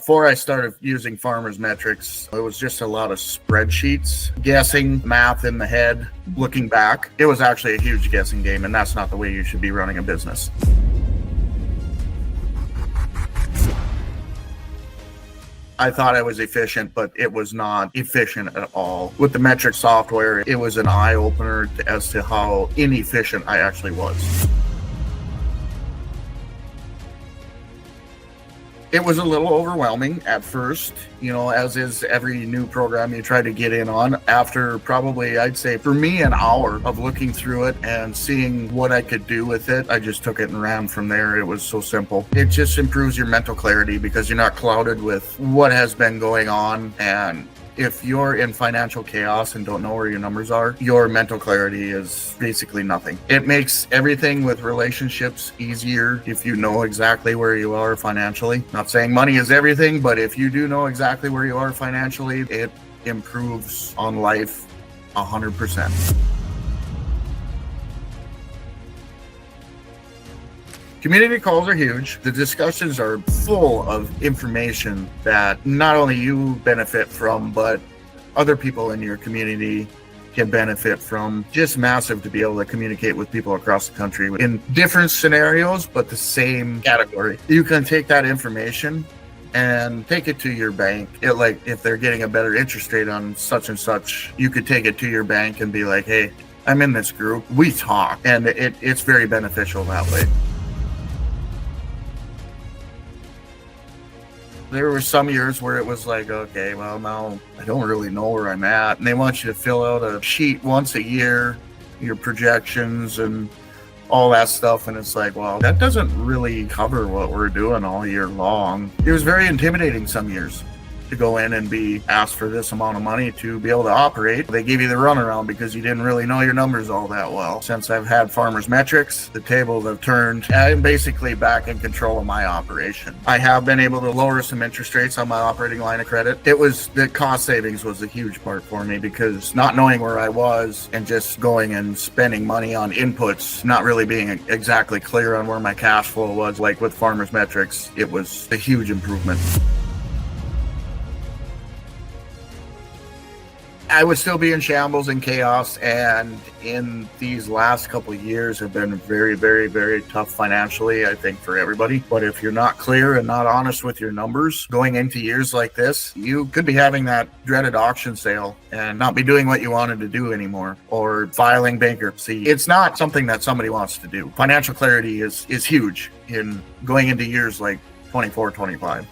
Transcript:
Before I started using farmers metrics, it was just a lot of spreadsheets, guessing, math in the head. Looking back, it was actually a huge guessing game, and that's not the way you should be running a business. I thought I was efficient, but it was not efficient at all. With the metric software, it was an eye-opener as to how inefficient I actually was. It was a little overwhelming at first, as is every new program you try to get in on. After probably, I'd say for me, an hour of looking through it and seeing what I could do with it, I just took it and ran from there. It was so simple. It just improves your mental clarity because you're not clouded with what has been going on. And if you're in financial chaos and don't know where your numbers are, your mental clarity is basically nothing. It makes everything with relationships easier if you know exactly where you are financially. Not saying money is everything, but if you do know exactly where you are financially, it improves on life 100%. Community calls are huge. The discussions are full of information that not only you benefit from, but other people in your community can benefit from. Just massive to be able to communicate with people across the country in different scenarios, but the same category. You can take that information and take it to your bank. If they're getting a better interest rate on such and such, you could take it to your bank and be like, hey, I'm in this group. We talk. And it's very beneficial that way. There were some years where it was like, okay, well, now I don't really know where I'm at. And they want you to fill out a sheet once a year, your projections and all that stuff. And it's like, well, that doesn't really cover what we're doing all year long. It was very intimidating some years to go in and be asked for this amount of money to be able to operate. They gave you the runaround because you didn't really know your numbers all that well. Since I've had farmers metrics, the tables have turned. I'm basically back in control of my operation. I have been able to lower some interest rates on my operating line of credit. The cost savings was a huge part for me because not knowing where I was and just going and spending money on inputs, not really being exactly clear on where my cash flow was, like with farmers metrics, it was a huge improvement. I would still be in shambles and chaos, and in these last couple of years have been very, very, very tough financially, I think, for everybody. But if you're not clear and not honest with your numbers going into years like this, you could be having that dreaded auction sale and not be doing what you wanted to do anymore, or filing bankruptcy. It's not something that somebody wants to do. Financial clarity is huge in going into years like 24, 25.